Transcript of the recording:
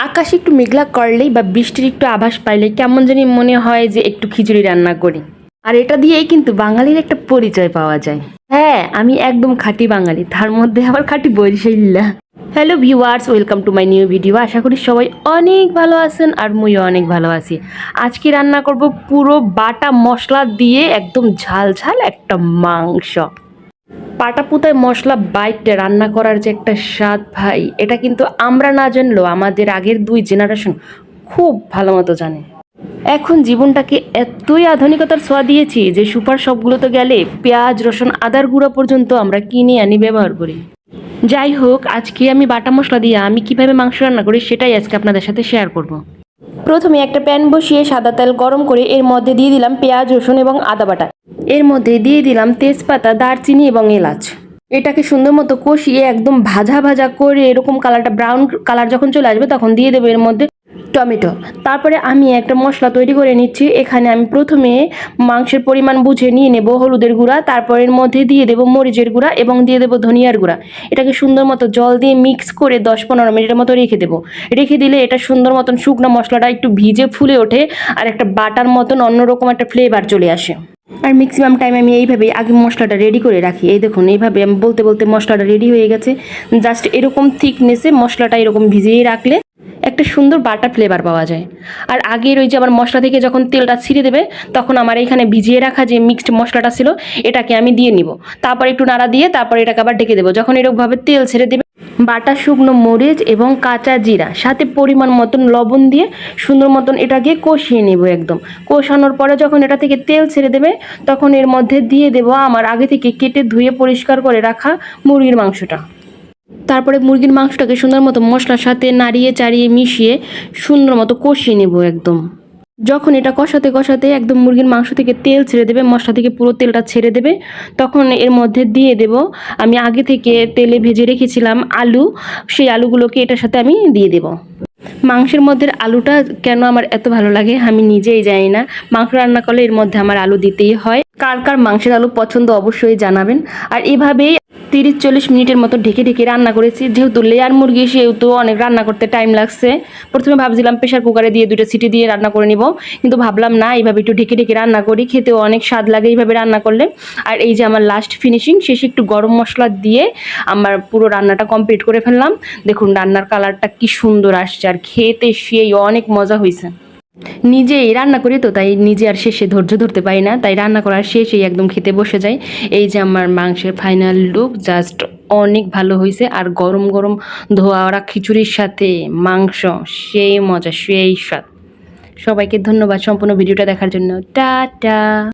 আকাশে একটু মেঘলা করলেই বা বৃষ্টির একটু আভাস পাইলে কেমন জানি মনে হয় যে একটু খিচুড়ি রান্না করি। আর এটা দিয়েই কিন্তু বাঙালির একটা পরিচয় পাওয়া যায়। হ্যাঁ, আমি একদম খাঁটি বাঙালি, তার মধ্যে আবার খাঁটি বরিশাইল্লা। Hello viewers, welcome to my new video. আশা করি সবাই অনেক ভালো আছেন আর মুইও অনেক ভালো আছি। আজকে রান্না করব পুরো বাটা মশলা দিয়ে একদম ঝাল ঝাল একটা মাংস। পাটা পুতায় মশলা বাইটে রান্না করার যে একটা স্বাদ ভাই, এটা কিন্তু আমরা না জানলেও আমাদের আগের দুই জেনারেশন খুব ভালো মতো জানে। এখন জীবনটাকে এতই আধুনিকতার ছোঁয়া দিয়েছি যে সুপার শপগুলোতে গেলে পেঁয়াজ রসুন আদার গুঁড়া পর্যন্ত আমরা কিনে আনি ব্যবহার করি। যাই হোক, আজকে আমি বাটা মশলা দিয়ে আমি কিভাবে মাংস রান্না করি সেটাই আজকে আপনাদের সাথে শেয়ার করব। প্রথমে একটা প্যান বসিয়ে সাদা তেল গরম করে এর মধ্যে দিয়ে দিলাম পেঁয়াজ রসুন এবং আদা বাটা। এর মধ্যে দিয়ে দিলাম তেজপাতা, দারচিনি এবং এলাচ। এটাকে সুন্দর মতো কষিয়ে একদম ভাজা ভাজা করে এরকম কালারটা ব্রাউন কালার যখন চলে আসবে তখন দিয়ে দেবো এর মধ্যে টমেটো। তারপরে আমি একটা মশলা তৈরি করে নিচ্ছি। এখানে আমি প্রথমে মাংসের পরিমাণ বুঝে নিয়ে নেব হলুদের গুঁড়া, তারপর এর মধ্যে দিয়ে দেবো মরিচের গুঁড়া এবং দিয়ে দেবো ধনিয়ার গুঁড়া। এটাকে সুন্দর মতো জল দিয়ে মিক্স করে 10-15 মিনিটের মতো রেখে দেবো। রেখে দিলে এটা সুন্দর মতন শুকনো মশলাটা একটু ভিজে ফুলে ওঠে আর একটা বাটার মতন অন্যরকম একটা ফ্লেভার চলে আসে। আর ম্যাক্সিমাম টাইম আমি এইভাবেই আগে মশলাটা রেডি করে রাখি। এই দেখুন, এইভাবে আমি বলতে বলতে মশলাটা রেডি হয়ে গেছে। জাস্ট এরকম থিকনেসে মশলাটা এরকম ভিজিয়ে রাখলে একটা সুন্দর বাটা ফ্লেভার পাওয়া যায়। আর আগের ওই যে আমার মশলা থেকে যখন তেলটা ছিঁড়ে দেবে তখন আমার এখানে ভিজিয়ে রাখা যে মিক্সড মশলাটা ছিল এটাকে আমি দিয়ে নিব। তারপর একটু নাড়া দিয়ে তারপর এটাকে আবার ঢেকে দেবো। যখন এরকমভাবে তেল ছেড়ে দেবে, বাটা শুকনো মরিচ এবং কাঁচা জিরা সাথে পরিমাণ মতন লবণ দিয়ে সুন্দর মতন এটাকে কষিয়ে নেব। একদম কষানোর পরে যখন এটা থেকে তেল ছেড়ে দেবে তখন এর মধ্যে দিয়ে দেবো আমার আগে থেকে কেটে ধুয়ে পরিষ্কার করে রাখা মুরগির মাংসটা। তারপরে মুরগির মাংসটাকে সুন্দর মতো মশলার সাথে নাড়িয়ে চাড়িয়ে মিশিয়ে সুন্দর মতো কষিয়ে নেব একদম। যখন এটা কষাতে কষাতে একদম মুরগির মাংস থেকে তেল ছেড়ে দেবে, মশলা থেকে পুরো তেলটা ছেড়ে দেবে, তখন এর মধ্যে দিয়ে দেব আমি আগে থেকে তেলে ভেজে রেখেছিলাম আলু। সেই আলুগুলোকে এটার সাথে আমি দিয়ে দেব। মাংসের মধ্যে আলুটা কেন আমার এত ভালো লাগে আমি নিজেই জানি না। মাংস রান্না করলে এর মধ্যে আমার আলু দিতেই হয়। কার কার মাংসের আলু পছন্দ অবশ্যই জানাবেন। আর এভাবেই 30-40 মিনিটের মতো ঢেকে ঢেকে রান্না করেছি। যেহেতু লেয়ার মুরগি সেহেতু অনেক রান্না করতে টাইম লাগছে। প্রথমে ভাবছিলাম প্রেশার কুকারে দিয়ে 2টা সিটি দিয়ে রান্না করে নিব, কিন্তু ভাবলাম না, এইভাবে একটু ঢেকে ঢেকে রান্না করি, খেতেও অনেক স্বাদ লাগে এইভাবে রান্না করলে। আর এই যে আমার লাস্ট ফিনিশিং শেষে একটু গরম মশলা দিয়ে আমার পুরো রান্নাটা কমপ্লিট করে ফেললাম। দেখুন রান্নার কালারটা কি সুন্দর আসছে আর খেতে সেই অনেক মজা হয়েছে। নিজেই রান্না করি তো তাই নিজে আর শেষে ধৈর্য ধরতে পারি না, তাই রান্না করার শেষেই একদম খেতে বসে যাই। এই যে আমার মাংসের ফাইনাল লুক, জাস্ট অনেক ভালো হয়েছে। আর গরম গরম ধোয়া ওরা খিচুড়ির সাথে মাংস, সেই মজা সেই স্বাদ। সবাইকে ধন্যবাদ সম্পূর্ণ ভিডিওটা দেখার জন্য। টাটা।